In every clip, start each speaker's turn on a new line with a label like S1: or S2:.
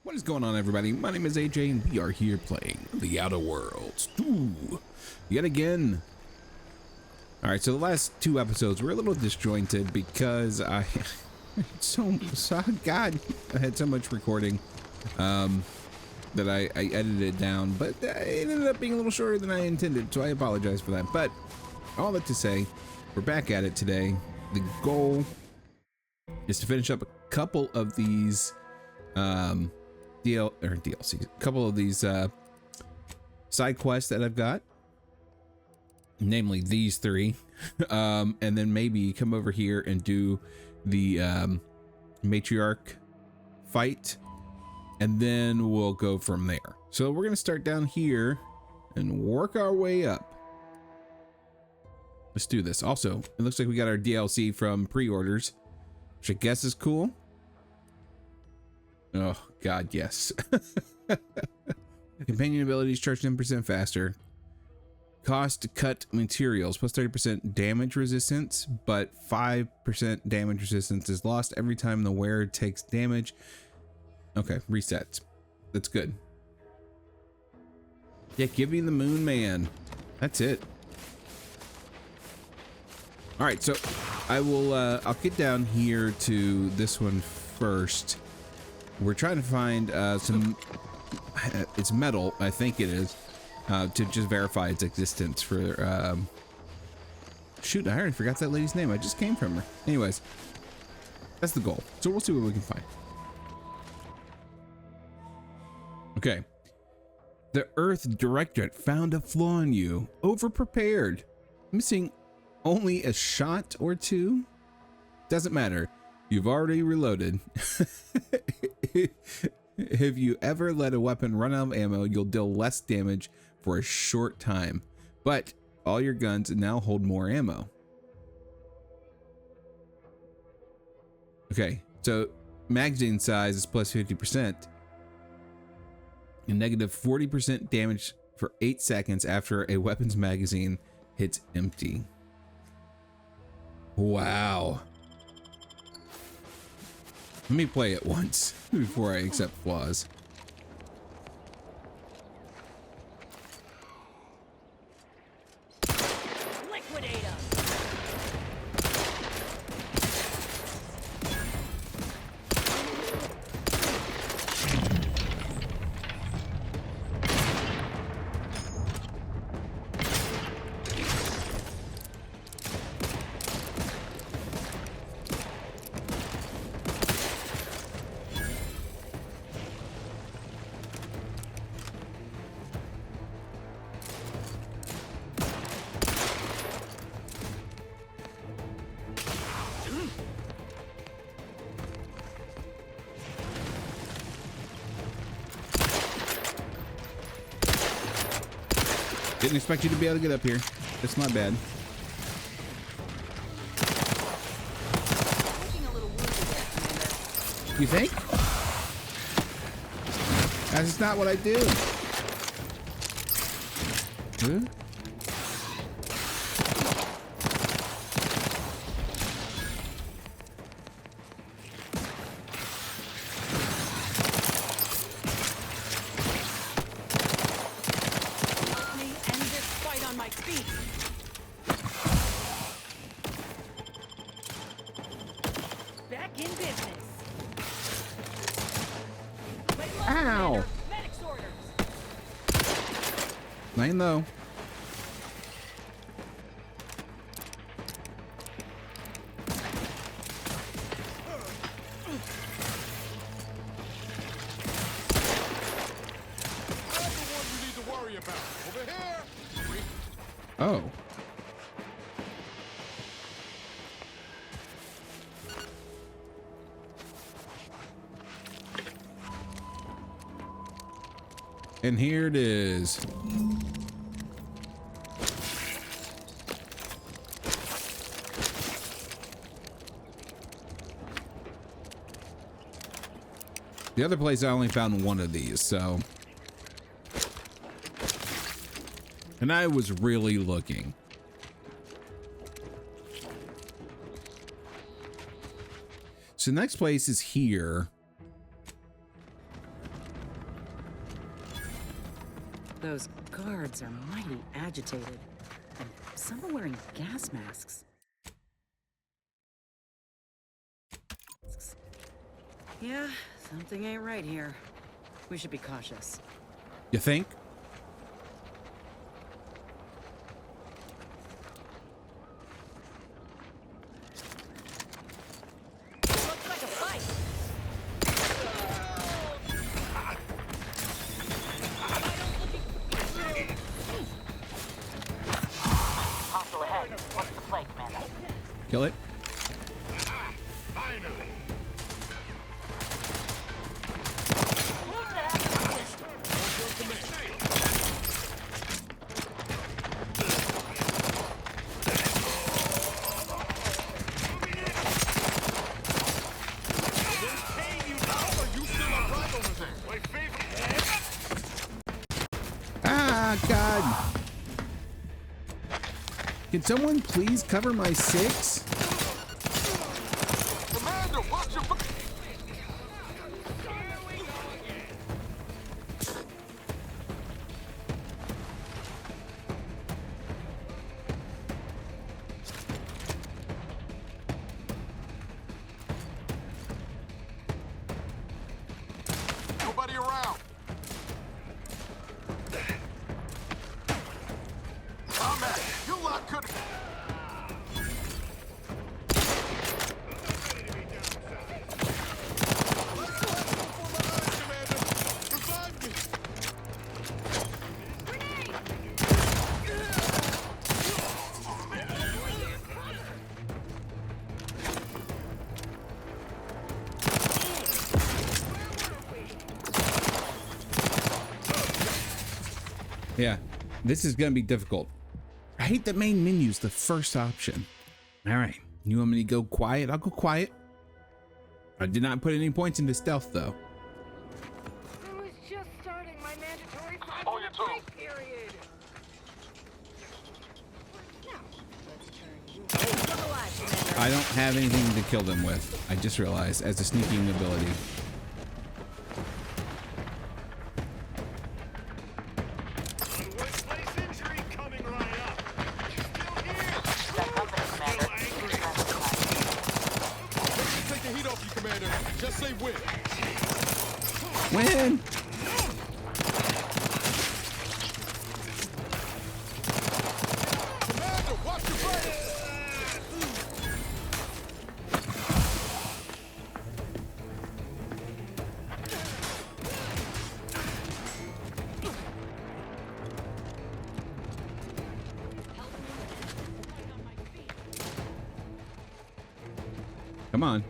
S1: What is going on, everybody? My name is AJ and we are here playing The Outer Worlds 2 yet again. Alright, so the last two episodes were a little disjointed because I God, I had so much recording that I edited it down, but it ended up being a little shorter than I intended, so I apologize for that. But all that to say, we're back at it today. The goal is to finish up a couple of these DLCs, a couple of these side quests that I've got, namely these three, and then maybe come over here and do the matriarch fight, and then we'll go from there. So we're gonna start down here and work our way up. Let's do this. Also, it looks like we got our DLC from pre-orders, which I guess is cool. Oh God, yes. Companion abilities charge 10% faster. Cost to cut materials plus 30% damage resistance, but 5% damage resistance is lost every time the wearer takes damage. Okay, resets. That's good. Yeah, give me the moon man. That's it. All right, so I will I'll get down here to this one first. We're trying to find some, it's metal, I think it is, to just verify its existence for, shoot, I already forgot that lady's name. I just came from her. Anyways, that's the goal. So we'll see what we can find. Okay. The Earth Directorate found a flaw in you. Overprepared. Missing only a shot or two? Doesn't matter. You've already reloaded. If you ever let a weapon run out of ammo, you'll deal less damage for a short time. But all your guns now hold more ammo. Okay, so magazine size is plus 50%. And negative 40% damage for 8 seconds after a weapon's magazine hits empty. Wow. Let me play it once before I accept flaws. Didn't expect you to be able to get up here. That's not bad. You think? That's not what I do. Huh? Ow! Laying low. Oh. And here it is. The other place I only found one of these, so. And I was really looking. So next place is here.
S2: Those guards are mighty agitated, and some are wearing gas masks. Yeah, something ain't right here. We should be cautious.
S1: You think?
S2: Looks like a fight. Hostile ahead. What's the play, Commander?
S1: Kill it. God. Can someone please cover my 6?
S3: Commander, watch your... Nobody around. You lot could.
S1: Yeah, this is gonna be difficult. I hate the main menu's the first option. All right, you want me to go quiet? I'll go quiet. I did not put any points into stealth though.
S4: I was just starting my mandatory
S3: On your toes.
S4: break period. Now, let's turn you
S1: I don't have anything to kill them with. I just realized as a sneaking ability.
S3: Just say win.
S1: Win!
S3: Commander, watch your back.
S1: Come on.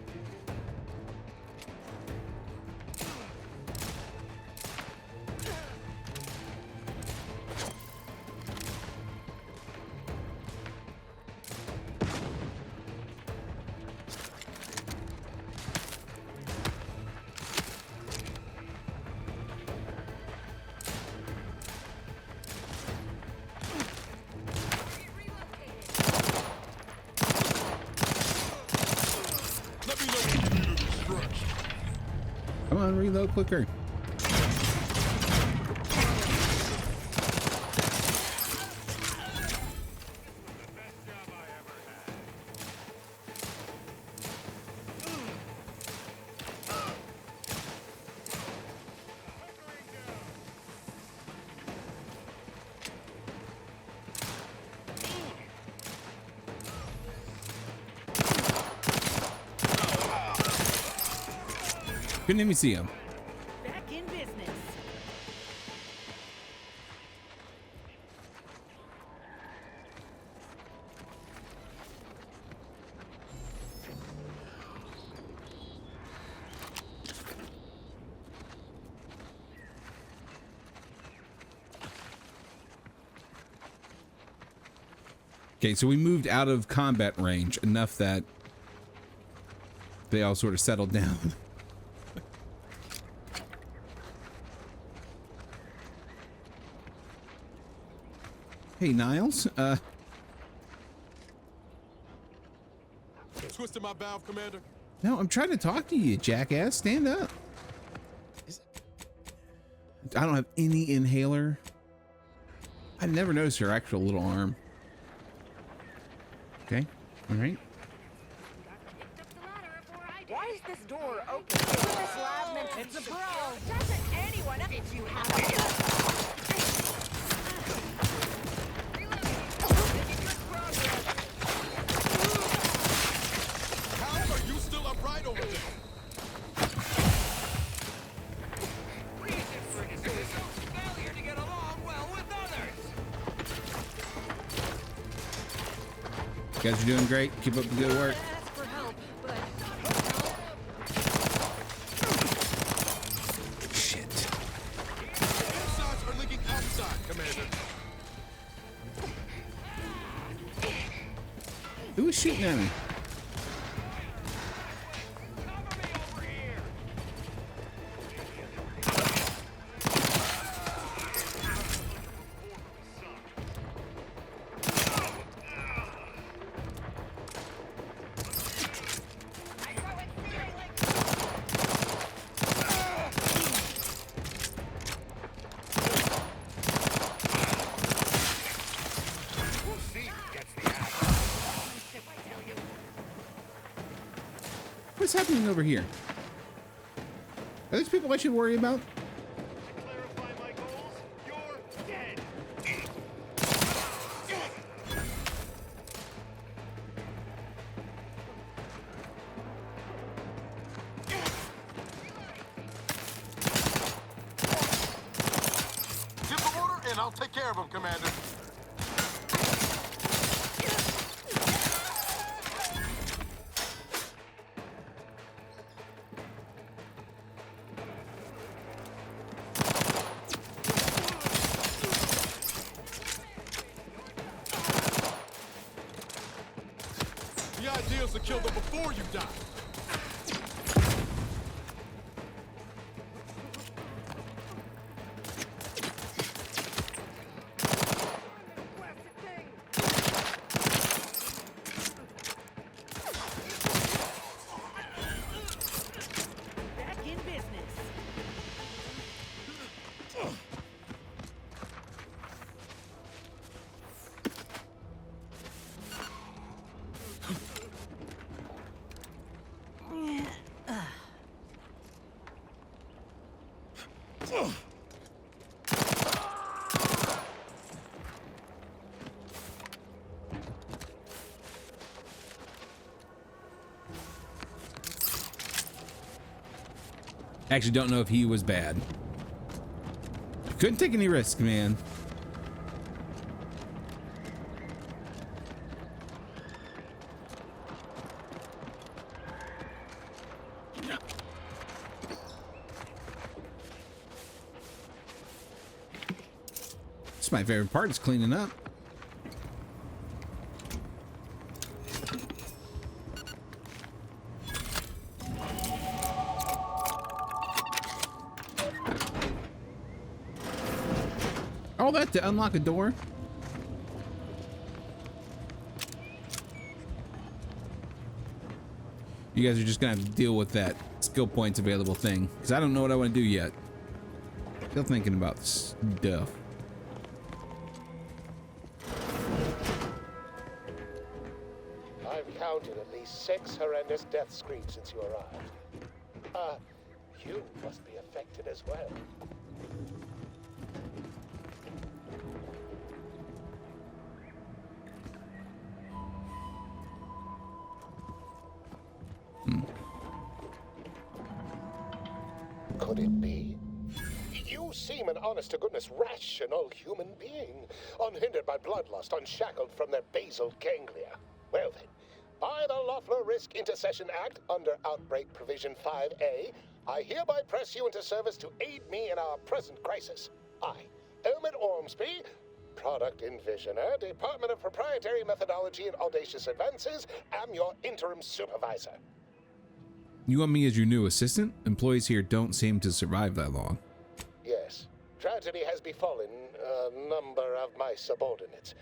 S3: Let me know when you need a stretch.
S1: Come on, reload quicker. Couldn't even see him.
S2: Back in business.
S1: Okay, so we moved out of combat range enough that they all sort of settled down. Hey, Niles.
S3: Twisted my valve, Commander.
S1: No, I'm trying to talk to you, jackass. Stand up. I don't have any inhaler. I never noticed her actual little arm. Okay. All right.
S4: Why is this door open? This lab meant to be secure. Doesn't anyone if you have
S3: How are you still upright over there?
S5: Reason for dismissal. Failure to get along well with others.
S1: You guys are doing great. Keep up the good work.
S4: ask for help, but
S1: Shit.
S3: Insides are leaking outside, Commander.
S1: Who was shooting at me? What's happening over here? Are these people I should worry about?
S5: Clarify my goals. You're dead.
S3: Give the order and I'll take care of them, Commander. The idea is to kill them before you die.
S2: Back in business.
S1: I actually don't know if he was bad. Couldn't take any risks, man. It's my favorite part is cleaning up. All that to unlock a door? You guys are just gonna have to deal with that skill points available thing, because I don't know what I want to do yet. Still thinking about stuff.
S6: I've counted at least 6 horrendous death screams since you arrived. You must be affected as well. Could it be? You seem an honest-to-goodness rational human being, unhindered by bloodlust, unshackled from their basal ganglia. Well then, by the Loeffler Risk Intercession Act, under Outbreak Provision 5A, I hereby press you into service to aid me in our present crisis. I, Omid Ormsby, Product Envisioner, Department of Proprietary Methodology and Audacious Advances, am your interim supervisor.
S1: You want me as your new assistant? Employees here don't seem to survive that long.
S6: Yes. Tragedy has befallen a number of my subordinates.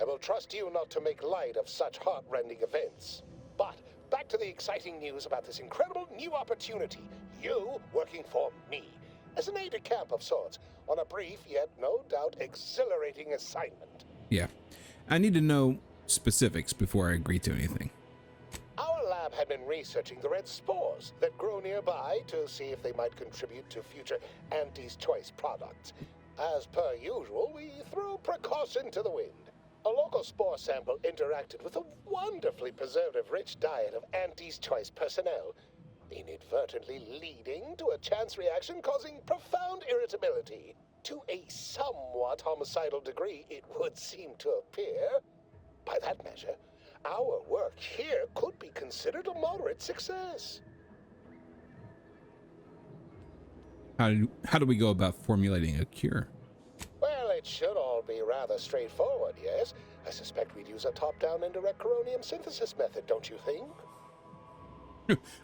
S6: I will trust you not to make light of such heart-rending events. But back to the exciting news about this incredible new opportunity. You working for me. As an aide-de-camp of sorts, on a brief yet no doubt exhilarating assignment.
S1: Yeah. I need to know specifics before I agree to anything.
S6: Our lab had been researching the red spores that grow nearby to see if they might contribute to future Auntie's Choice products. As per usual, we threw precaution to the wind. A local spore sample interacted with a wonderfully preservative-rich diet of Auntie's Choice personnel, inadvertently leading to a chance reaction causing profound irritability. To a somewhat homicidal degree, it would seem to appear. By that measure, our work here could be considered a moderate success.
S1: How do we go about formulating a cure?
S6: Well, it should all be rather straightforward, yes? I suspect we'd use a top-down indirect coronium synthesis method, don't you think?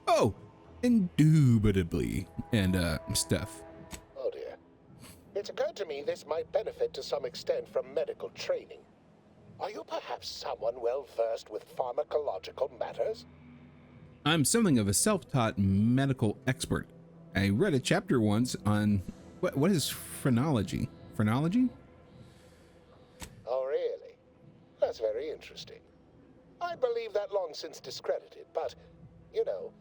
S1: Oh, indubitably. And, stuff.
S6: Oh dear. It's occurred to me this might benefit to some extent from medical training. Are you perhaps someone well-versed with pharmacological matters?
S1: I'm something of a self-taught medical expert. I read a chapter once on what is phrenology? Phrenology?
S6: Oh, really? That's very interesting. I believe that long since discredited, but, you know,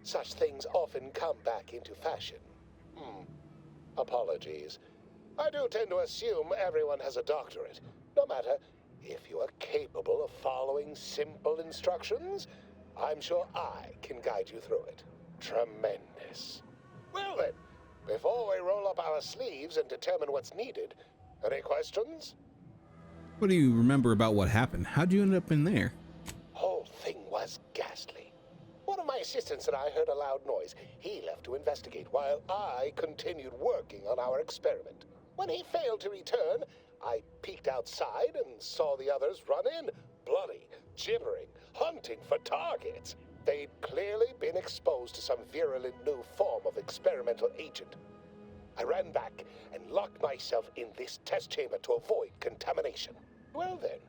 S6: such things often come back into fashion. Apologies. I do tend to assume everyone has a doctorate, no matter if you are capable of following simple instructions. I'm sure I can guide you through it. Tremendous. Well then, before we roll up our sleeves and determine what's needed, any questions?
S1: What do you remember about what happened? How'd you end up in there?
S6: Whole thing was ghastly. One of my assistants and I heard a loud noise. He left to investigate while I continued working on our experiment. When he failed to return, I peeked outside and saw the others run in, bloody, gibbering, hunting for targets. They'd clearly been exposed to some virulent new form of experimental agent. I ran back and locked myself in this test chamber to avoid contamination. Well then,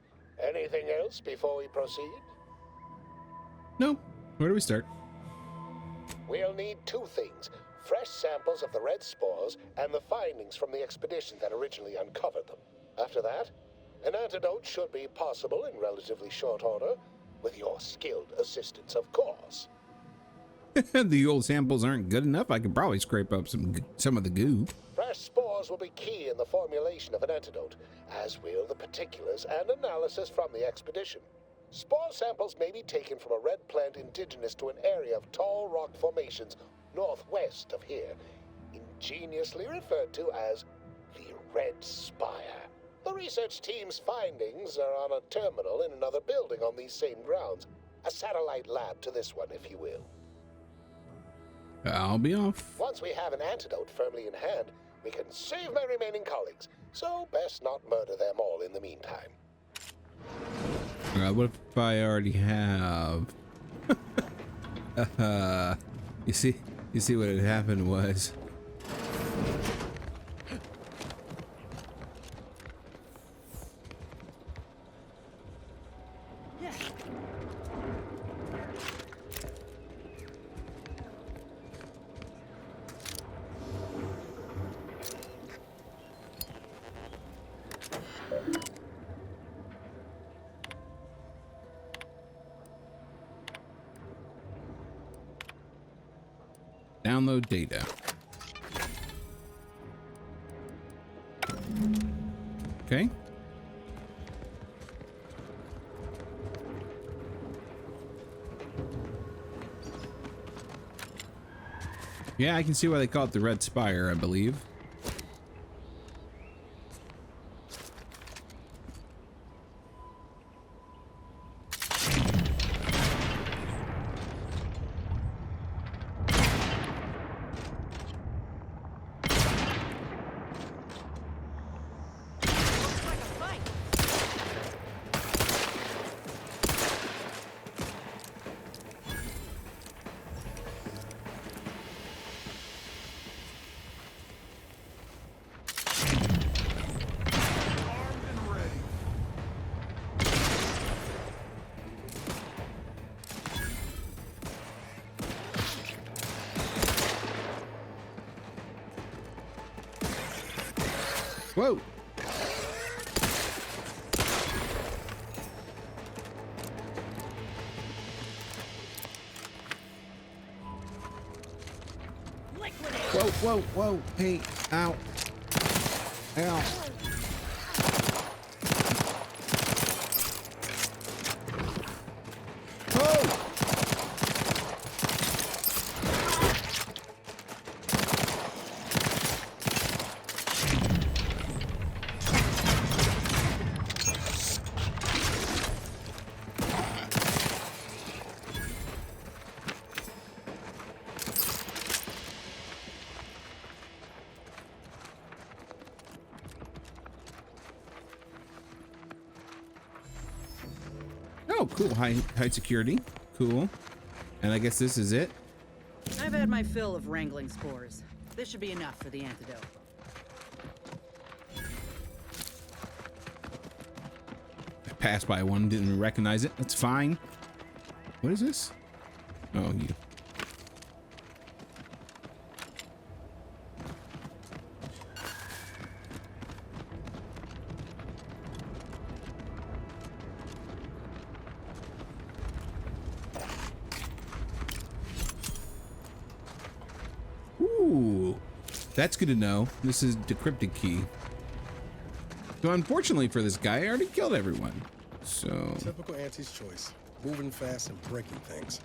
S6: anything else before we proceed?
S1: No. Where do we start?
S6: We'll need two things: fresh samples of the red spores and the findings from the expedition that originally uncovered them. After that, an antidote should be possible in relatively short order, with your skilled assistance, of course.
S1: The old samples aren't good enough. I could probably scrape up some of the goo.
S6: Fresh spores will be key in the formulation of an antidote, as will the particulars and analysis from the expedition. Spore samples may be taken from a red plant indigenous to an area of tall rock formations northwest of here, ingeniously referred to as the Red Spire. The research team's findings are on a terminal in another building on these same grounds. A satellite lab to this one, if you will.
S1: I'll be off.
S6: Once we have an antidote firmly in hand, we can save my remaining colleagues, so best not murder them all in the meantime.
S1: What if I already have? You see what had happened was. Download data. Okay. Yeah, I can see why they call it the Red Spire, I believe. Whoa. Whoa, whoa, whoa. Hey, ow. Ow. Oh! Oh, cool. High security. Cool. And I guess this is it.
S2: I've had my fill of wrangling spores. This should be enough for the antidote.
S1: I passed by one, didn't recognize it. That's fine. What is this? Oh, you. Ooh, that's good to know. This is decrypted key. So unfortunately for this guy, I already killed everyone. So
S7: typical Auntie's choice, moving fast and breaking things.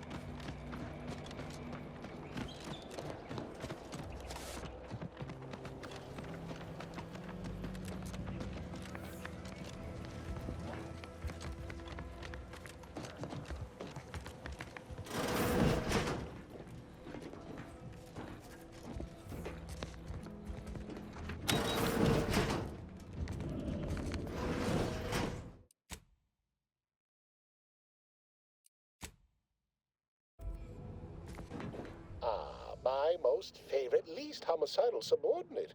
S6: My most favorite, least homicidal subordinate.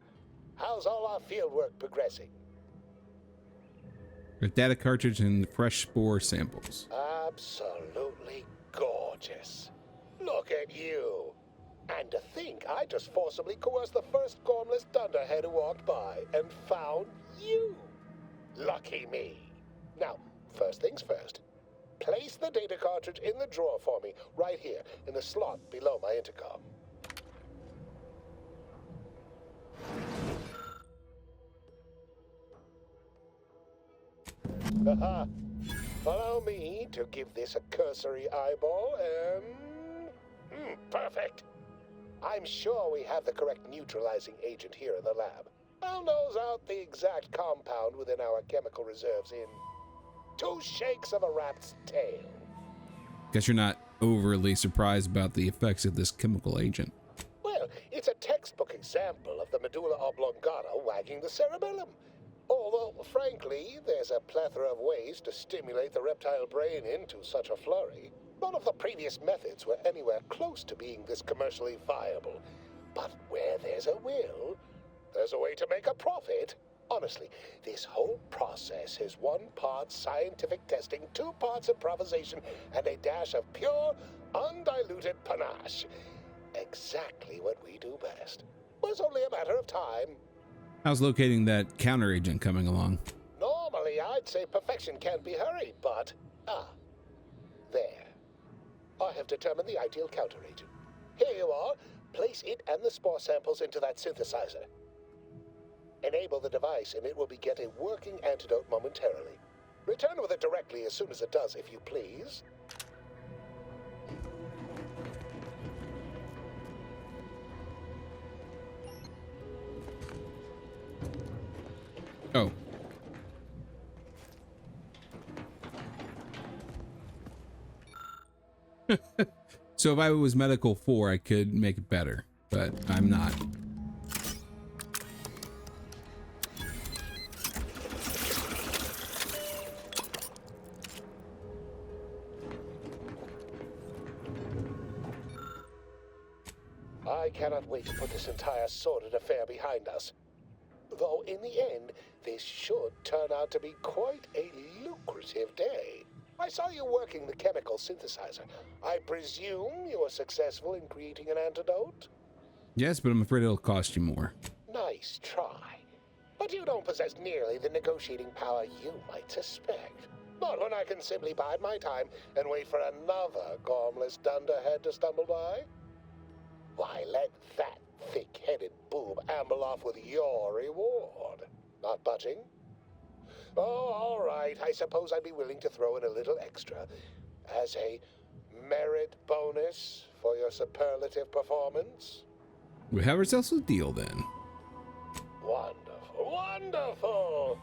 S6: How's all our field work progressing?
S1: a data cartridge and fresh spore samples.
S6: Absolutely gorgeous. Look at you. And to think I just forcibly coerced the first gormless dunderhead who walked by and found you. Lucky me. Now, first things first. Place the data cartridge in the drawer for me, right here, in the slot below my intercom. Haha. Allow me to give this a cursory eyeball and... perfect. I'm sure we have the correct neutralizing agent here in the lab. I'll nose out the exact compound within our chemical reserves in 2 shakes of a rat's tail.
S1: Guess you're not overly surprised about the effects of this chemical agent.
S6: Well, it's a textbook example of the medulla oblongata wagging the cerebellum. Although, frankly, there's a plethora of ways to stimulate the reptile brain into such a flurry. None of the previous methods were anywhere close to being this commercially viable. But where there's a will, there's a way to make a profit. Honestly, this whole process is 1 part scientific testing, 2 parts improvisation, and a dash of pure, undiluted panache. Exactly what we do best. Was only a matter of time.
S1: How's locating that counter agent coming along?
S6: Normally, I'd say perfection can't be hurried, but... there. I have determined the ideal counteragent. Here you are. Place it and the spore samples into that synthesizer. Enable the device and it will begin a working antidote momentarily. Return with it directly as soon as it does, if you please.
S1: Oh. So if I was medical 4, I could make it better, but I'm not.
S6: I cannot wait to put this entire sordid affair behind us. Though in the end, this should turn out to be quite a lucrative day. I saw you working the chemical synthesizer. I presume you were successful in creating an antidote?
S1: Yes, but I'm afraid it'll cost you more.
S6: Nice try. But you don't possess nearly the negotiating power you might suspect. Not when I can simply bide my time and wait for another gormless dunderhead to stumble by. Why, let that thick-headed boob amble off with your reward. Not budging? Oh, all right. I suppose I'd be willing to throw in a little extra as a merit bonus for your superlative performance.
S1: We have ourselves a deal then.
S6: Wonderful, wonderful.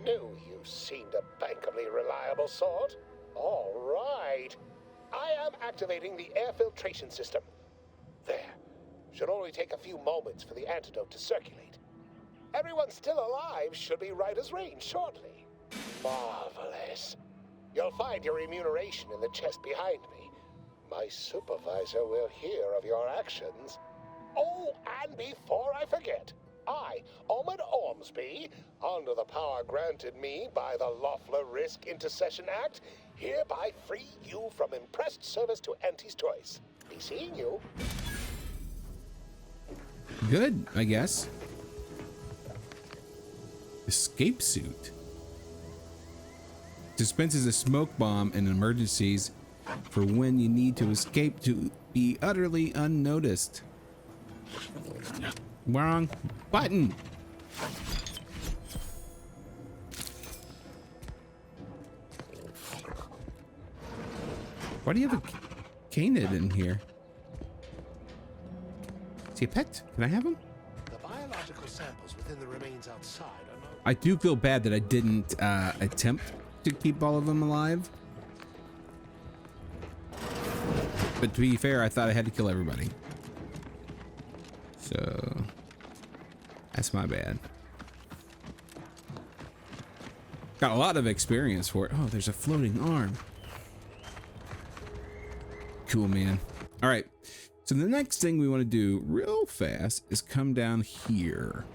S6: Knew you seemed a bankably reliable sort. All right. I am activating the air filtration system. There. Should only take a few moments for the antidote to circulate. Everyone still alive should be right as rain shortly. Marvelous. You'll find your remuneration in the chest behind me. My supervisor will hear of your actions. Oh, and before I forget, I, Omid Ormsby, under the power granted me by the Loeffler Risk Intercession Act, hereby free you from impressed service to Auntie's choice. Be seeing you.
S1: Good, I guess. Escape suit. Dispenses a smoke bomb in emergencies for when you need to escape to be utterly unnoticed. Wrong button. Why do you have a canid in here? Is he a pet? Can I have him?
S6: The biological samples within the remains outside are not...
S1: I do feel bad that I didn't attempt to keep all of them alive. But to be fair, I thought I had to kill everybody. So that's my bad. Got a lot of experience for it. Oh, there's a floating arm. Cool, man. All right. So the next thing we want to do real fast is come down here.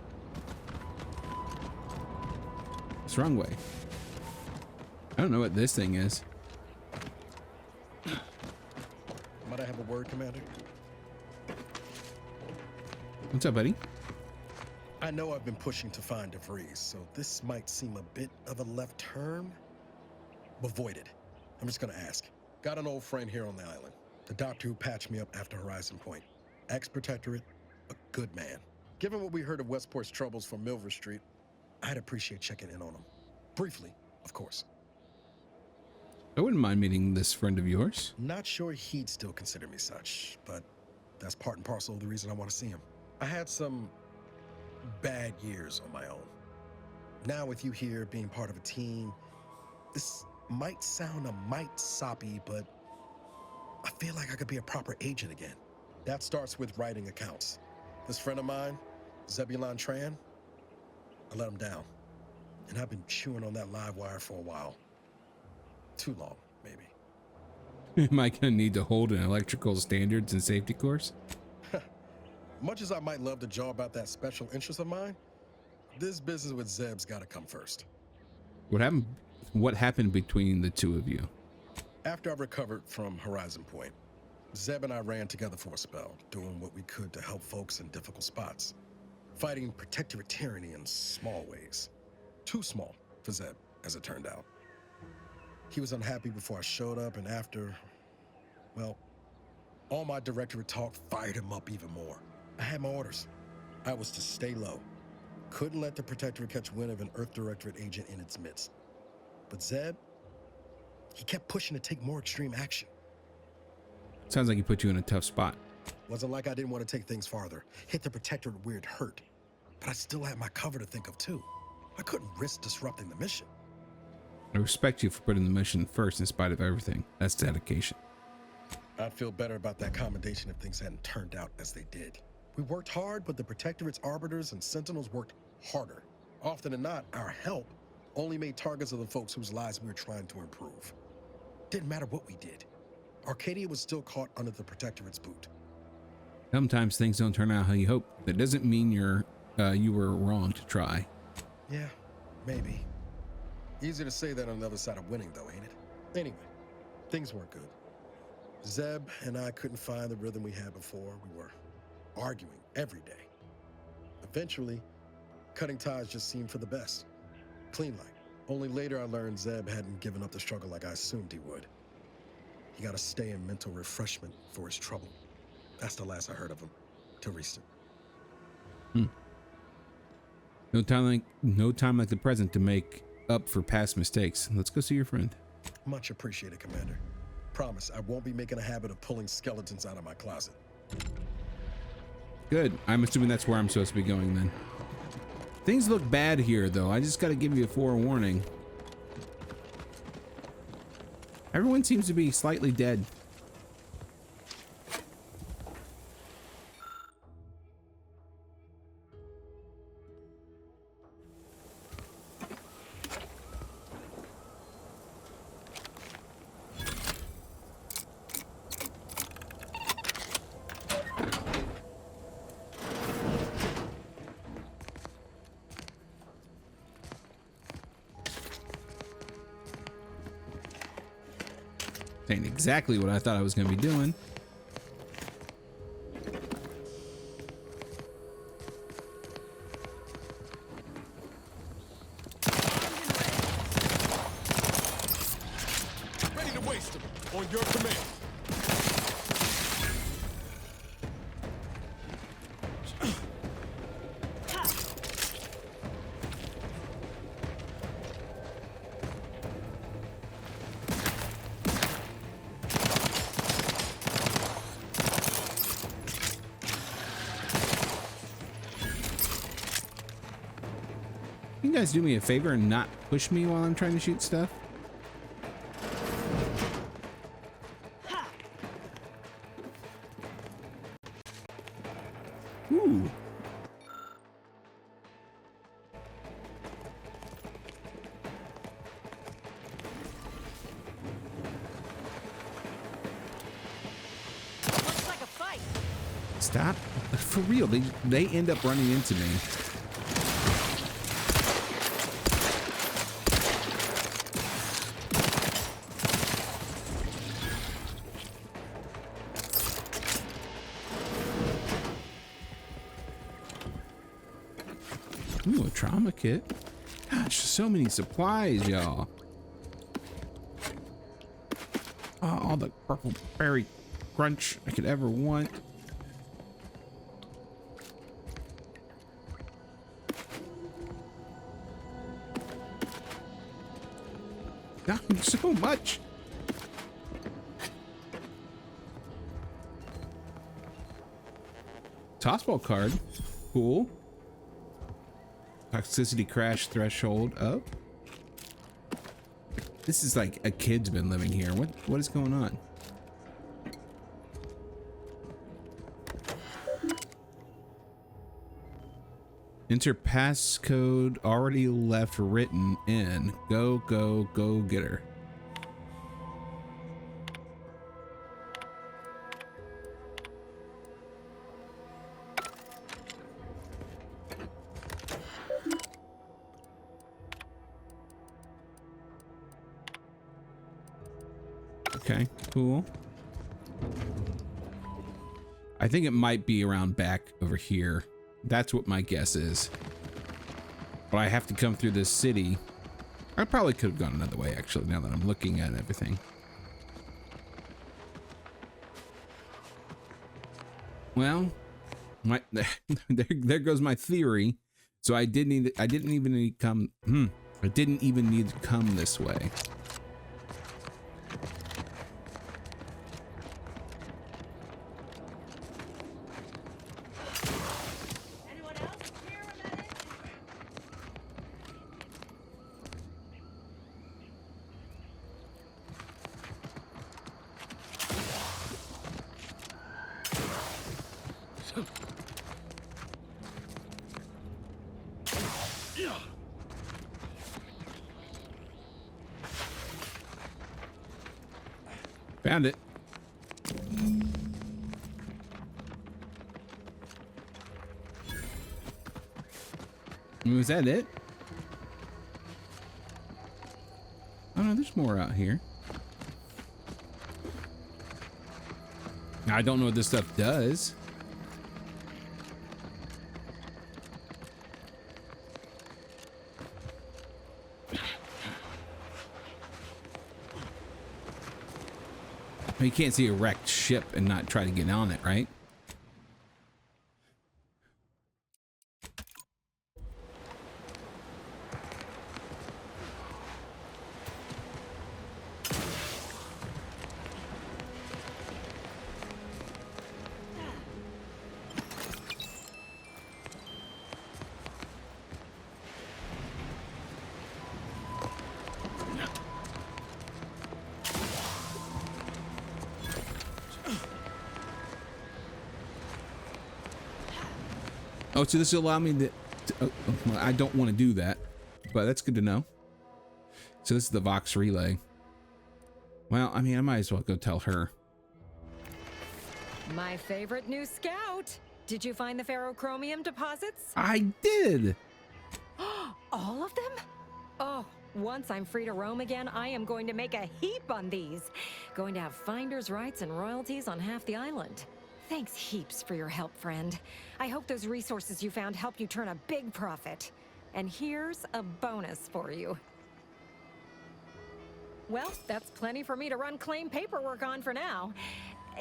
S1: It's the wrong way. I don't know what this thing is.
S7: Might I have a word, Commander?
S1: What's up, buddy?
S7: I know I've been pushing to find De Vries, so this might seem a bit of a left turn. Avoid it. I'm just gonna ask. Got an old friend here on the island. The doctor who patched me up after Horizon Point. Ex-protectorate, a good man. Given what we heard of Westport's troubles from Milver Street, I'd appreciate checking in on him. Briefly, of course.
S1: I wouldn't mind meeting this friend of yours.
S7: Not sure he'd still consider me such, but that's part and parcel of the reason I want to see him. I had some bad years on my own. Now with you here being part of a team, this might sound a mite soppy, but I feel like I could be a proper agent again. That starts with writing accounts. This friend of mine, Zebulon Tran, I let him down. And I've been chewing on that live wire for a while. Too long, maybe.
S1: Am I gonna need to hold an electrical standards and safety course?
S7: Much as I might love to jaw about that special interest of mine, this business with Zeb's gotta come first.
S1: What happened between the two of you?
S7: After I recovered from Horizon Point, Zeb and I ran together for a spell, doing what we could to help folks in difficult spots. Fighting protectorate tyranny in small ways. Too small for Zeb, as it turned out. He was unhappy before I showed up, and after, well, all my directorate talk fired him up even more. I had my orders. I was to stay low. Couldn't let the protectorate catch wind of an Earth Directorate agent in its midst. But Zeb, he kept pushing to take more extreme action.
S1: Sounds like he put you in a tough spot.
S7: Wasn't like I didn't want to take things farther. Hit the protectorate where it hurt. But I still had my cover to think of too. I couldn't risk disrupting the mission.
S1: I respect you for putting the mission first in spite of everything. That's dedication.
S7: I'd feel better about that commendation if things hadn't turned out as they did. We worked hard, but the protectorate's arbiters and sentinels worked harder. Often than not, our help only made targets of the folks whose lives we were trying to improve. Didn't matter what we did. Arcadia was still caught under the protectorate's boot.
S1: Sometimes things don't turn out how you hope. That doesn't mean you were wrong to try.
S7: Yeah, maybe. Easy to say that on the other side of winning, though, ain't it? Anyway, things weren't good. Zeb and I couldn't find the rhythm we had before. We were arguing every day. Eventually, Cutting ties just seemed for the best. Clean like. Only later I learned Zeb hadn't given up the struggle like I assumed he would. He got to stay in mental refreshment for his trouble. That's the last I heard of him. Till recent.
S1: No time like the present to make up for past mistakes. Let's go see your friend.
S7: Much appreciated, Commander. Promise, I won't be making a habit of pulling skeletons out of my closet.
S1: Good. I'm assuming that's where I'm supposed to be going then. Things look bad here, though. I just got to give you a forewarning. Everyone seems to be slightly dead. Ain't exactly what I thought I was going to be doing.
S3: Ready to waste them. On your command.
S1: You guys do me a favor and not push me while I'm trying to shoot stuff? Ooh.
S4: Looks like a fight.
S1: Stop. For real, they end up running into me. Ooh, a trauma kit. Gosh, so many supplies, y'all. Oh, all the purple berry crunch I could ever want. God, so much. Tossball card. Cool. Toxicity crash threshold up. This is like a kid's been living here. What is going on? Enter passcode already left written in. Go get her. Okay, cool. I think it might be around back over here. That's what my guess is. But I have to come through this city. I probably could have gone another way, actually, now that I'm looking at everything. Well, there goes my theory. So I didn't even need to come this way. Found it. Was that it? Oh no, there's more out here. Now, I don't know what this stuff does. You can't see a wrecked ship and not try to get on it, right? Oh, so this will allow me well, I don't want to do that, but that's good to know. So this is the Vox relay. Well, I mean, I might as well go tell her.
S8: My favorite new scout. Did you find the ferrochromium deposits?
S1: I did.
S8: All of them? Oh, once I'm free to roam again, I am going to make a heap on these. Going to have finder's rights and royalties on half the island. Thanks heaps for your help, friend. I hope those resources you found help you turn a big profit. And here's a bonus for you. Well, that's plenty for me to run claim paperwork on for now.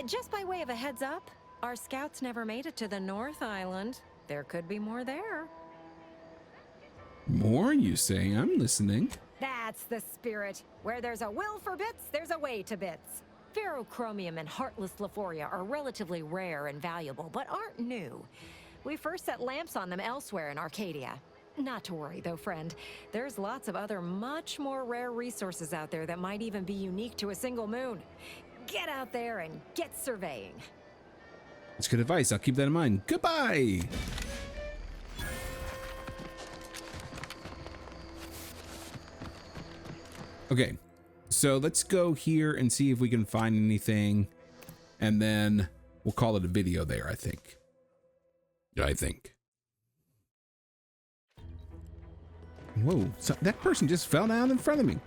S8: Just by way of a heads up, our scouts never made it to the North Island. There could be more there.
S1: More, you say? I'm listening.
S8: That's the spirit. Where there's a will for bits, there's a way to bits. Ferrochromium and heartless Lephoria are relatively rare and valuable, but aren't new. We first set lamps on them elsewhere in Arcadia. Not to worry, though, friend. There's lots of other much more rare resources out there that might even be unique to a single moon. Get out there and get surveying.
S1: That's good advice. I'll keep that in mind. Goodbye. Okay. So let's go here and see if we can find anything, and then we'll call it a video there, I think. Whoa, so that person just fell down in front of me.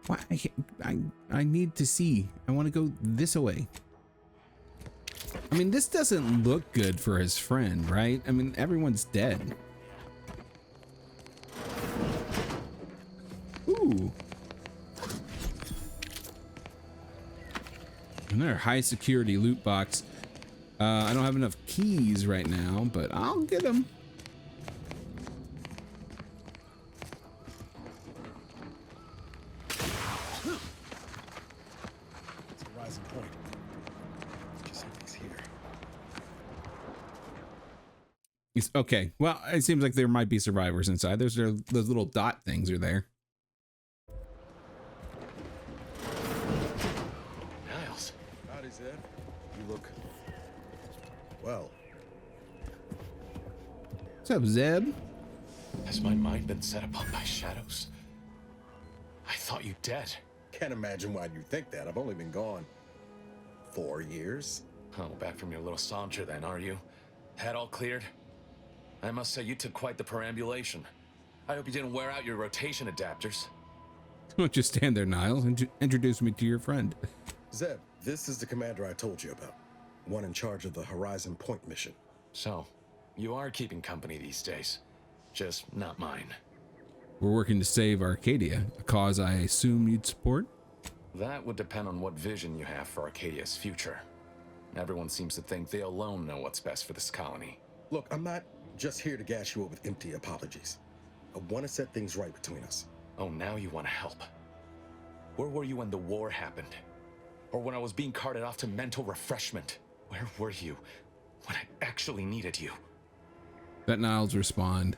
S1: Why? I need to see. I want to go this way. I mean, this doesn't look good for his friend, right? I mean, everyone's dead. Ooh. Another high security loot box. I don't have enough keys right now, but I'll get them.
S7: It's Horizon Point. Just something's here.
S1: It's okay. Well, it seems like there might be survivors inside. Those little dot things are there.
S3: Niles.
S7: Howdy, Zed. You look well.
S1: What's up, Zeb?
S3: Has my mind been set upon by shadows? I thought you dead.
S7: Can't imagine why you think that. I've only been gone 4 years.
S3: Oh, back from your little saunter then, are you? Head all cleared? I must say you took quite the perambulation. I hope you didn't wear out your rotation adapters.
S1: Don't just stand there, Niles. Introduce me to your friend.
S7: Zeb, this is the commander I told you about. One in charge of the Horizon Point mission.
S3: So, you are keeping company these days. Just not mine.
S1: We're working to save Arcadia, a cause I assume you'd support?
S3: That would depend on what vision you have for Arcadia's future. Everyone seems to think they alone know what's best for this colony.
S7: Look, I'm not just here to gas you up with empty apologies. I want to set things right between us.
S3: Oh, now you want to help. Where were you when the war happened? Or when I was being carted off to mental refreshment? Where were you when I actually needed you?
S1: Let Niles respond.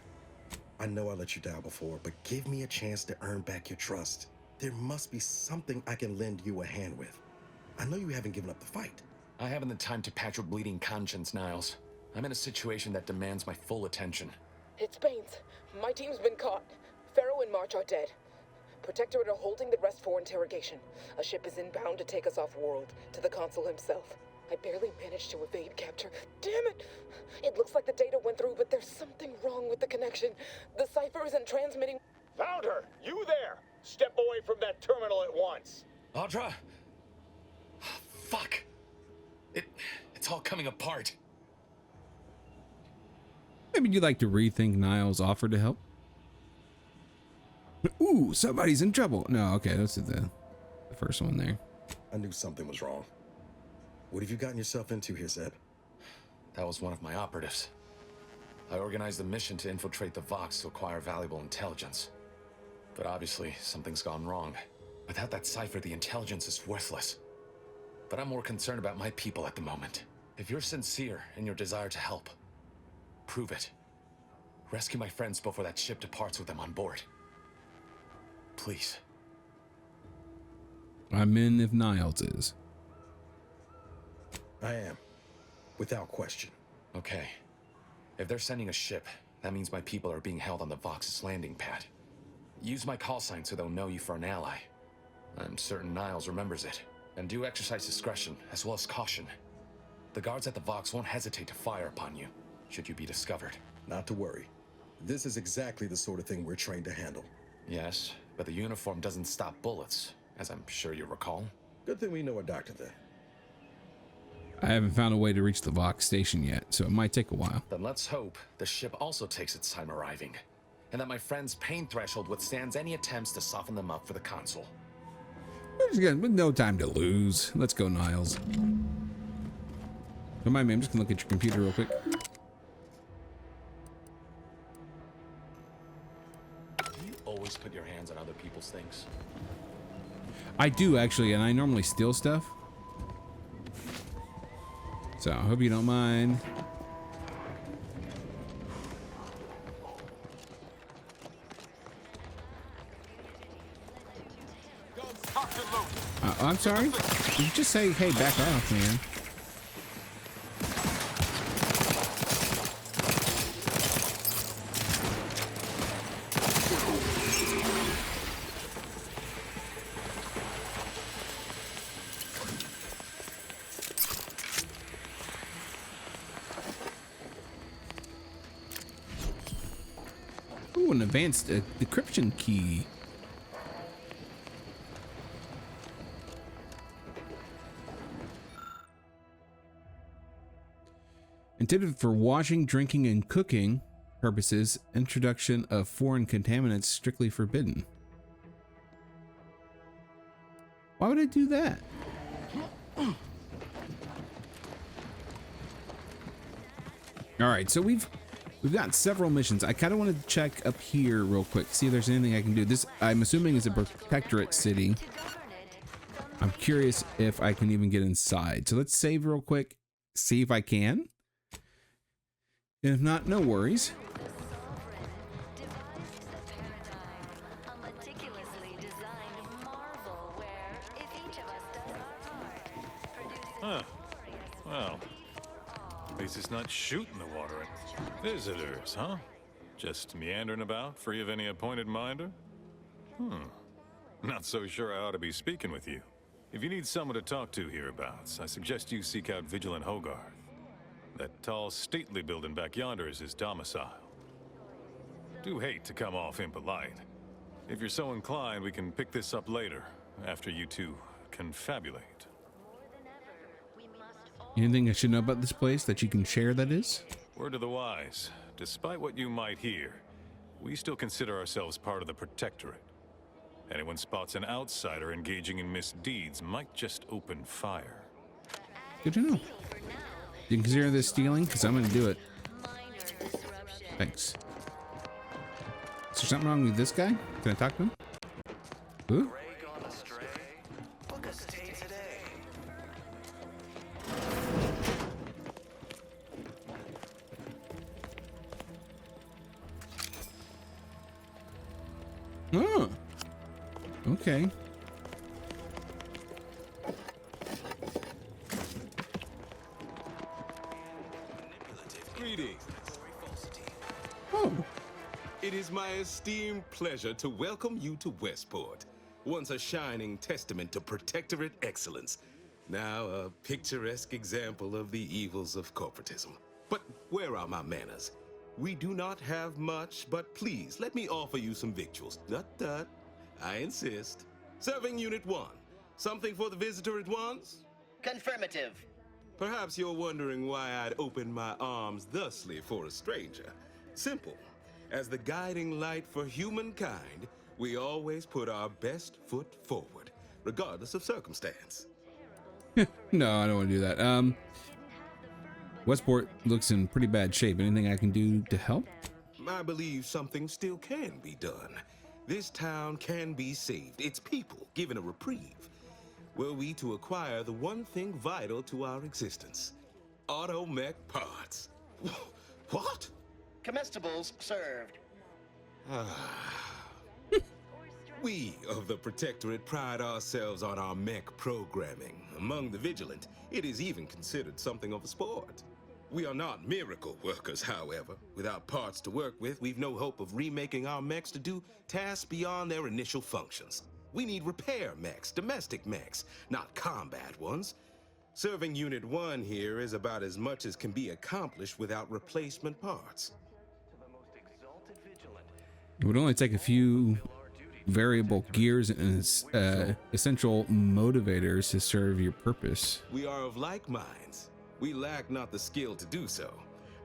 S7: I know I let you down before, but give me a chance to earn back your trust. There must be something I can lend you a hand with. I know you haven't given up the fight.
S3: I haven't the time to patch your bleeding conscience, Niles. I'm in a situation that demands my full attention.
S9: It's Baines. My team's been caught. Pharaoh and March are dead. Protectorate are holding the rest for interrogation. A ship is inbound to take us off-world, to the consul himself. I barely managed to evade capture. Damn it! It looks like the data went through, but there's something wrong with the connection. The cipher isn't transmitting.
S6: Found her! You there! Step away from that terminal at once!
S3: Audra? Fuck! It's all coming apart.
S1: Maybe you'd like to rethink Niles' offer to help? Ooh, somebody's in trouble. No, okay, that's the first one there.
S7: I knew something was wrong. What have you gotten yourself into here, Zeb?
S3: That was one of my operatives. I organized a mission to infiltrate the Vox to acquire valuable intelligence. But obviously, something's gone wrong. Without that cipher, the intelligence is worthless. But I'm more concerned about my people at the moment. If you're sincere in your desire to help, prove it. Rescue my friends before that ship departs with them on board. Please.
S1: I'm in if Niles is.
S7: I am. Without question.
S3: Okay. If they're sending a ship, that means my people are being held on the Vox's landing pad. Use my call sign so they'll know you for an ally. I'm certain Niles remembers it. And do exercise discretion, as well as caution. The guards at the Vox won't hesitate to fire upon you, should you be discovered.
S7: Not to worry. This is exactly the sort of thing we're trained to handle.
S3: Yes, but the uniform doesn't stop bullets, as I'm sure you recall.
S7: Good thing we know a doctor then.
S1: I haven't found a way to reach the Vox station yet, so it might take a while.
S3: Then let's hope the ship also takes its time arriving, and that my friend's pain threshold withstands any attempts to soften them up for the console.
S1: We're just gonna, with no time to lose. Let's go, Niles. Don't mind me, I'm just gonna look at your computer real quick.
S3: You always put your hands on other people's things.
S1: I do, actually, and I normally steal stuff. So I hope you don't mind. I'm sorry? Did you just say, hey, back off, man? Ooh, an advanced decryption key. Intended for washing, drinking, and cooking purposes, introduction of foreign contaminants strictly forbidden. Why would I do that? All right, so we've got several missions. I kind of want to check up here real quick, see if there's anything I can do. This, I'm assuming, is a protectorate city. I'm curious if I can even get inside. So let's save real quick, see if I can. If not, no worries.
S10: Huh. Well, at least it's not shooting the water at visitors, huh? Just meandering about, free of any appointed minder? Not so sure I ought to be speaking with you. If you need someone to talk to hereabouts, I suggest you seek out Vigilant Hogarth. That tall, stately building back yonder is his domicile. Do hate to come off impolite. If you're so inclined, we can pick this up later, after you two confabulate.
S1: Anything I should know about this place that you can share, that is?
S10: Word to the wise. Despite what you might hear, we still consider ourselves part of the Protectorate. Anyone spots an outsider engaging in misdeeds might just open fire.
S1: Good to know. You can consider this stealing? Because I'm going to do it. Thanks. Is there something wrong with this guy? Can I talk to him? Ooh. Oh. Okay.
S11: Greetings.
S1: Oh.
S11: It is my esteemed pleasure to welcome you to Westport, once a shining testament to Protectorate excellence, now a picturesque example of the evils of corporatism. But where are my manners? We do not have much, but please let me offer you some victuals. Dut. I insist. Serving Unit 1. Something for the visitor at once?
S12: Confirmative.
S11: Perhaps you're wondering why I'd open my arms thusly for a stranger. Simple. As the guiding light for humankind, We always put our best foot forward, regardless of circumstance.
S1: No, I don't want to do that. Westport looks in pretty bad shape. Anything I can do to help?
S11: I believe something still can be done. This town can be saved, its people given a reprieve. Were we to acquire the one thing vital to our existence, automech parts. What?
S12: Comestibles served.
S11: We of the Protectorate pride ourselves on our mech programming. Among the Vigilant, it is even considered something of a sport. We are not miracle workers, however. Without parts to work with, we've no hope of remaking our mechs to do tasks beyond their initial functions. We need repair mechs, domestic mechs, not combat ones. Serving Unit 1 here is about as much as can be accomplished without replacement parts.
S1: It would only take a few variable gears and essential motivators to serve your purpose.
S11: We are of like minds. We lack not the skill to do so.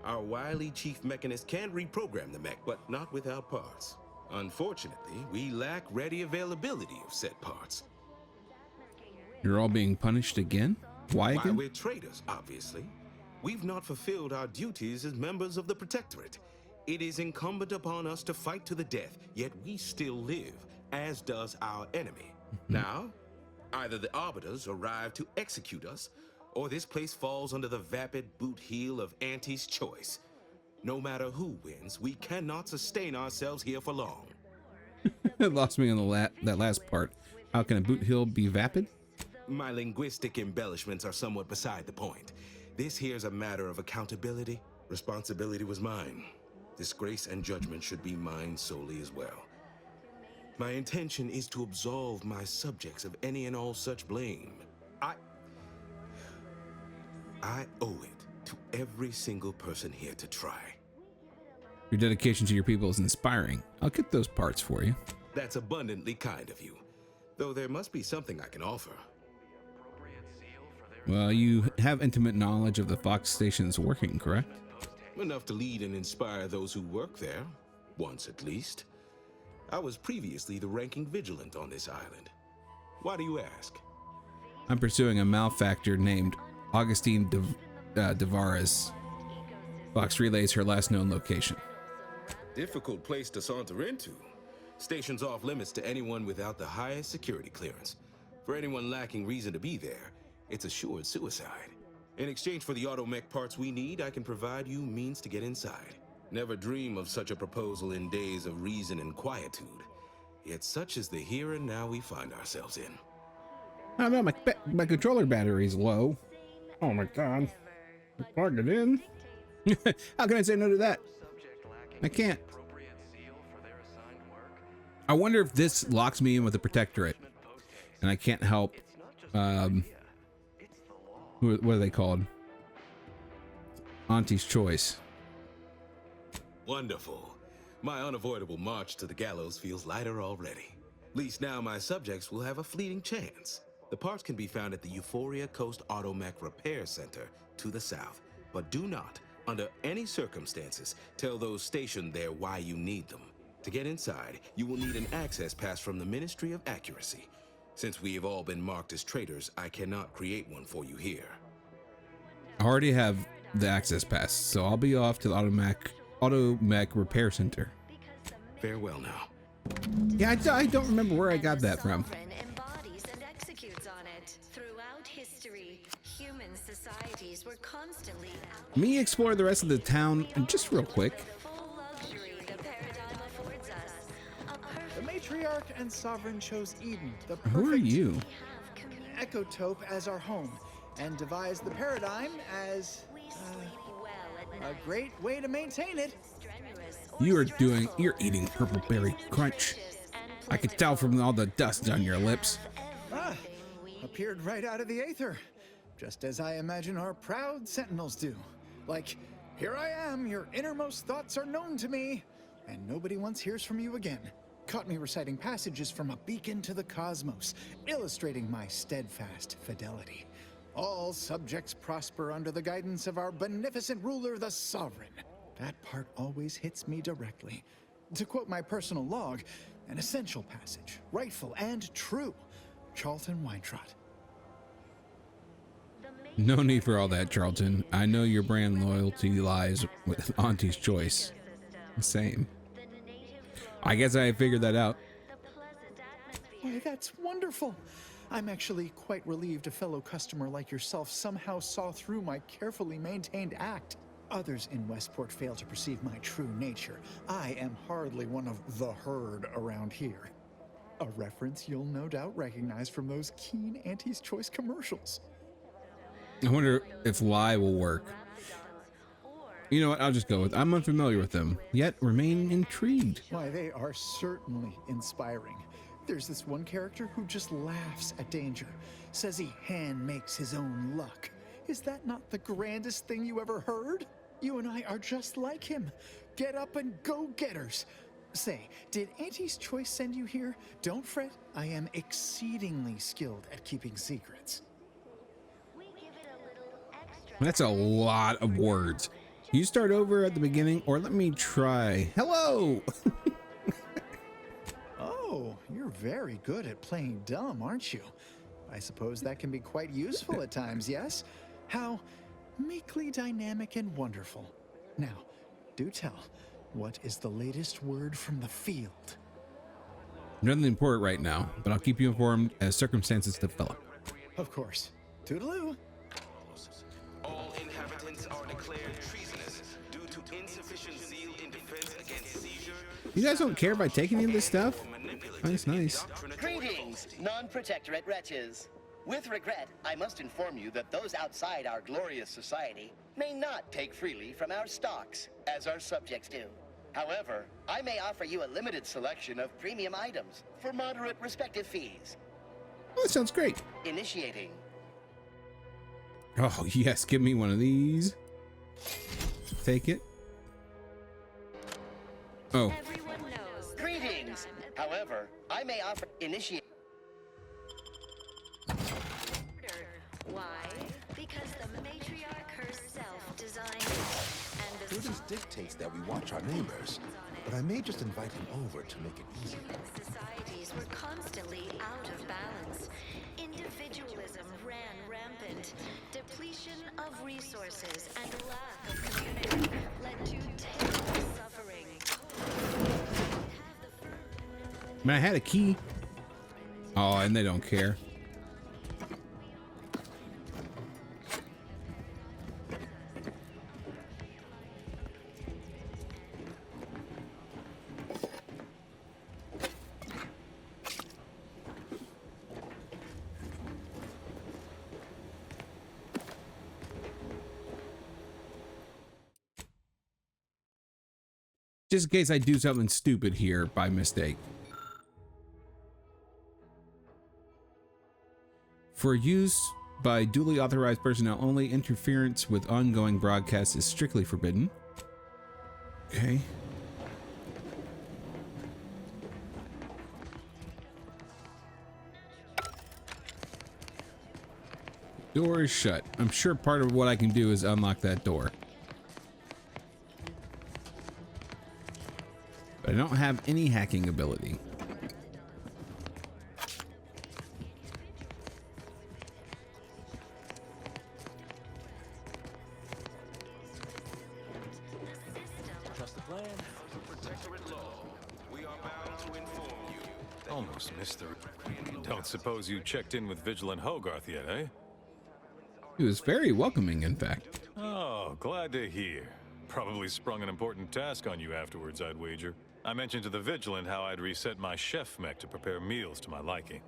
S11: Our wily chief mechanist can reprogram the mech, but not without parts. Unfortunately, we lack ready availability of said parts.
S1: You're all being punished again? Why again?
S11: We're traitors, obviously. We've not fulfilled our duties as members of the Protectorate. It is incumbent upon us to fight to the death, yet we still live, as does our enemy. Now, either the Arbiters arrive to execute us, or this place falls under the vapid boot heel of Auntie's choice. No matter who wins, we cannot sustain ourselves here for long.
S1: It lost me on that last part. How can a boot heel be vapid?
S11: My linguistic embellishments are somewhat beside the point. This here's a matter of accountability. Responsibility was mine. Disgrace and judgment should be mine solely as well. My intention is to absolve my subjects of any and all such blame. I owe it to every single person here to try.
S1: Your dedication to your people is inspiring. I'll get those parts for you.
S11: That's abundantly kind of you. Though there must be something I can offer.
S1: Well, you have intimate knowledge of the Fox station's working, correct?
S11: Enough to lead and inspire those who work there, once at least. I was previously the ranking Vigilant on this island. Why do you ask?
S1: I'm pursuing a malefactor named Augustine de Vries. Fox relays her last known location.
S11: Difficult place to saunter into. Station's off limits to anyone without the highest security clearance. For anyone lacking reason to be there, it's assured suicide. In exchange for the automech parts we need, I can provide you means to get inside. Never dream of such a proposal in days of reason and quietude. Yet such is the here and now we find ourselves in.
S1: I don't know, my controller battery's low. Oh my god. Plug it in. How can I say no to that? I can't. I wonder if this locks me in with the Protectorate and I can't help. What are they called? Auntie's choice.
S11: Wonderful. My unavoidable march to the gallows feels lighter already. At least now my subjects will have a fleeting chance. The parts can be found at the Euphoria Coast Automech Repair Center to the south. But do not, under any circumstances, tell those stationed there why you need them. To get inside, you will need an access pass from the Ministry of Accuracy. Since we have all been marked as traitors, I cannot create one for you here.
S1: I already have the access pass, so I'll be off to the Automech Repair Center.
S11: Farewell now.
S1: Yeah, I don't remember where I got that from.
S8: Embodies and executes on it. Throughout history, human societies were constantly
S1: Me explore the rest of the town just real quick.
S13: The matriarch and sovereign chose Eden, the
S1: Who are you?
S13: ecotope, as our home, and devised the paradigm as a great way to maintain it.
S1: You're eating purple berry crunch. I could tell from all the dust on your lips.
S13: Appeared right out of the aether, just as I imagine our proud sentinels do. Like, here I am, your innermost thoughts are known to me, and nobody once hears from you again. Caught me reciting passages from a beacon to the cosmos, illustrating my steadfast fidelity. All subjects prosper under the guidance of our beneficent ruler, the Sovereign. That part always hits me directly. To quote my personal log, An essential passage, rightful and true. Charlton Weintrot.
S1: No need for all that, Charlton. I know your brand loyalty lies with Auntie's Choice. Same. I guess I figured that out.
S13: Why, that's wonderful. I'm actually quite relieved a fellow customer like yourself somehow saw through my carefully maintained act. Others in Westport fail to perceive my true nature. I am hardly one of the herd around here. A reference you'll no doubt recognize from those keen Auntie's Choice commercials.
S1: I wonder if lie will work. You know what? I'll just go with I'm unfamiliar with them, yet remain intrigued.
S13: Why, they are certainly inspiring. There's this one character who just laughs at danger, says he hand makes his own luck. Is that not the grandest thing you ever heard? You and I are just like him. Get up and go-getters. Say, did Auntie's Choice send you here? Don't fret, I am exceedingly skilled at keeping secrets.
S1: That's a lot of words. You start over at the beginning, or let me try. Hello!
S13: Oh, you're very good at playing dumb, aren't you? I suppose that can be quite useful at times, yes? How meekly dynamic and wonderful. Now, do tell, what is the latest word from the field?
S1: Nothing important right now, but I'll keep you informed as circumstances develop.
S13: Of course. Toodaloo.
S11: All inhabitants are declared treasonous due to insufficient zeal in defense against seizure.
S1: You guys don't care about taking any of this stuff? That's nice.
S12: Greetings, non-protectorate wretches. With regret, I must inform you that those outside our glorious society may not take freely from our stocks, as our subjects do. However, I may offer you a limited selection of premium items for moderate respective fees.
S1: Oh, that sounds great.
S12: Initiating.
S1: Oh, yes, give me one of these. Take it. Oh.
S12: Greetings. However, I may offer initiate.
S14: Why? Because the matriarch herself designed it. And the
S15: Prudence dictates that we watch our neighbors, but I may just invite him over to make it easier.
S14: human societies were constantly out of balance. Individualism ran rampant. Depletion of resources and lack of community led to terrible suffering.
S1: Man, I had a key. Oh, and they don't care. Just in case I do something stupid here by mistake. For use by duly authorized personnel only, interference with ongoing broadcasts is strictly forbidden. Okay. Door is shut. I'm sure part of what I can do is unlock that door. But I don't have any hacking ability.
S11: Trust the plan. Protectorate law. We are bound to inform you.
S10: Almost missed the... Don't suppose you checked in with Vigilant Hogarth yet, eh?
S1: He was very welcoming, in fact.
S10: Oh, glad to hear. Probably sprung an important task on you afterwards, I'd wager. I mentioned to the Vigilant how I'd reset my chef mech to prepare meals to my liking.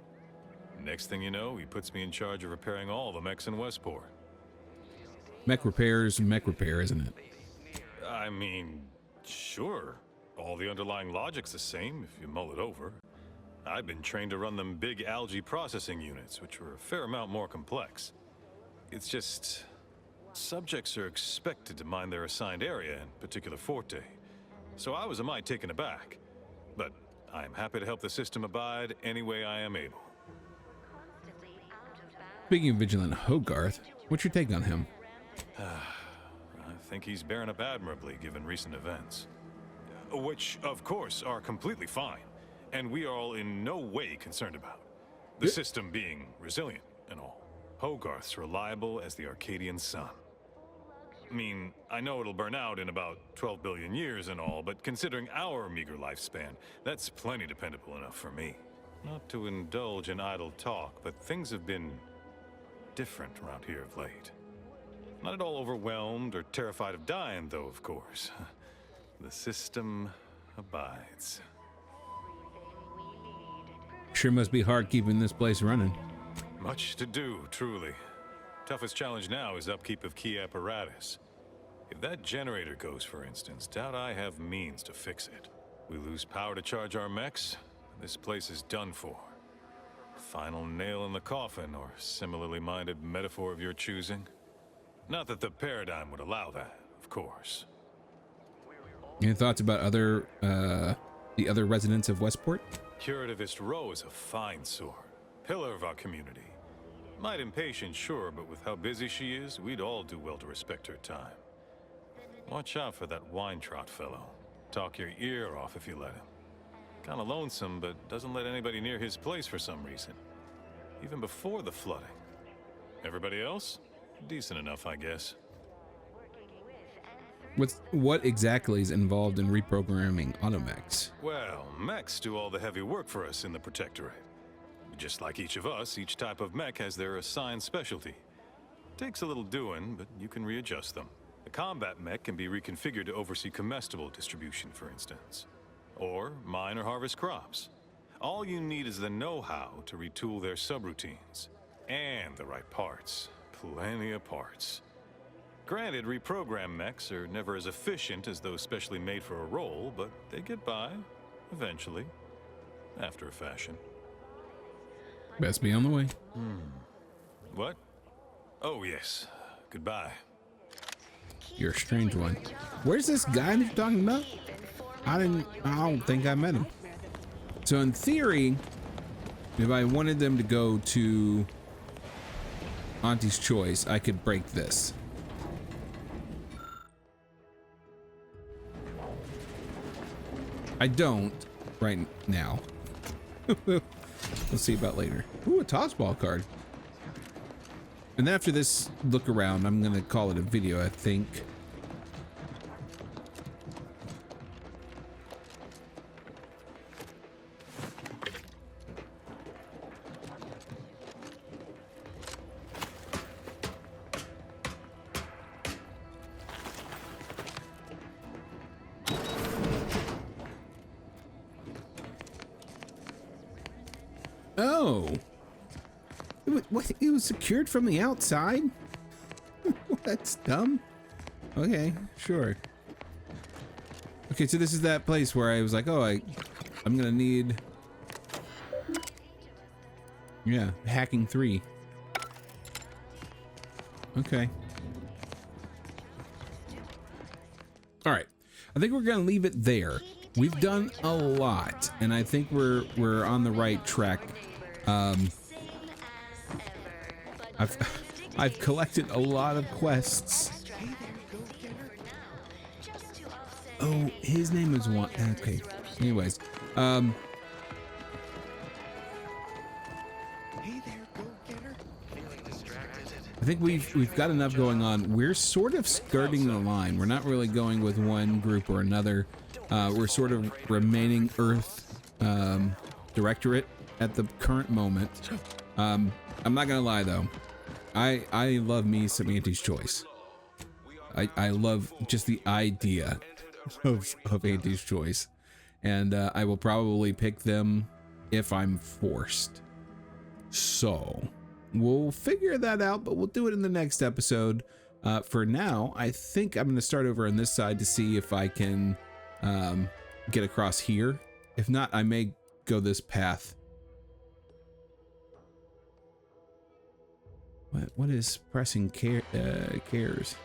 S10: Next thing you know, he puts me in charge of repairing all the mechs in Westport.
S1: Mech repairs, mech repair, isn't it?
S10: I mean, sure. All the underlying logic's the same if you mull it over. I've been trained to run them big algae processing units, which were a fair amount more complex. It's just... subjects are expected to mind their assigned area and particular forte. So I was a mite taken aback. But I am happy to help the system abide any way I am able.
S1: Speaking of Vigilant Hogarth, what's your take on him?
S10: I think he's bearing up admirably given recent events. Which, of course, are completely fine. and we are all in no way concerned about. The system being resilient and all. Hogarth's reliable as the Arcadian sun. I mean, I know it'll burn out in about 12 billion years and all, but considering our meager lifespan, that's plenty dependable enough for me. Not to indulge in idle talk, but things have been different around here of late. Not at all overwhelmed or terrified of dying, though, of course. The system abides.
S1: Sure must be hard keeping this place running.
S10: Much to do, truly. Toughest challenge now is upkeep of key apparatus. If that generator goes, for instance, doubt I have means to fix it. We lose power to charge our mechs, this place is done for. Final nail in the coffin, or similarly minded metaphor of your choosing. Not that the paradigm would allow that, of course.
S1: Any thoughts about the other residents of Westport?
S10: Curativist Row is a fine sort. Pillar of our community. Might impatient, sure, but with how busy she is, we'd all do well to respect her time. Watch out for that Weintraut fellow. Talk your ear off if you let him. Kinda lonesome, but doesn't let anybody near his place for some reason. Even before the flooding. Everybody else? Decent enough, I guess.
S1: What exactly is involved in reprogramming automechs?
S10: Well, mechs do all the heavy work for us in the Protectorate. Just like each of us, each type of mech has their assigned specialty. Takes a little doing, but you can readjust them. The combat mech can be reconfigured to oversee comestible distribution, for instance. Or mine or harvest crops. All you need is the know-how to retool their subroutines. And the right parts. Plenty of parts. Granted, reprogrammed mechs are never as efficient as those specially made for a role, but they get by, eventually. After a fashion.
S1: Best be on the way.
S10: What? Oh, yes. Goodbye.
S1: You're a strange one. Where's this guy you're talking about? I don't think I met him. So in theory, if I wanted them to go to Auntie's Choice, I could break this. I don't right now. We'll see about later. Ooh, a tossball card. And after this look around, I'm gonna call it a video, I think. Oh. It was secured from the outside? That's dumb. Okay, sure. Okay, so this is that place where I was like, oh, I'm gonna need... Yeah, hacking 3. Okay. All right. I think we're gonna leave it there. We've done a lot, and I think we're on the right track. I've collected a lot of quests. Oh, his name is one. Okay. Anyways, I think we've got enough going on. We're sort of skirting the line. We're not really going with one group or another. We're sort of remaining Earth Directorate at the current moment. I'm not gonna lie though. I love me some Auntie's Choice. I love just the idea of Auntie's Choice, and I will probably pick them if I'm forced. So we'll figure that out, but we'll do it in the next episode. For now, I think I'm going to start over on this side to see if I can get across here. If not, I may go this path. What is pressing cares?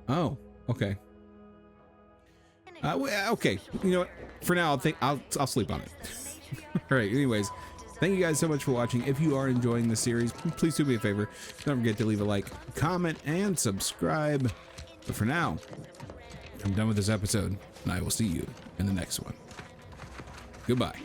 S1: Oh, okay. Okay. You know what? For now, I'll sleep on it. All right. Anyways, thank you guys so much for watching. If you are enjoying the series, please do me a favor. Don't forget to leave a like, comment, and subscribe. But for now, I'm done with this episode, and I will see you in the next one. Goodbye.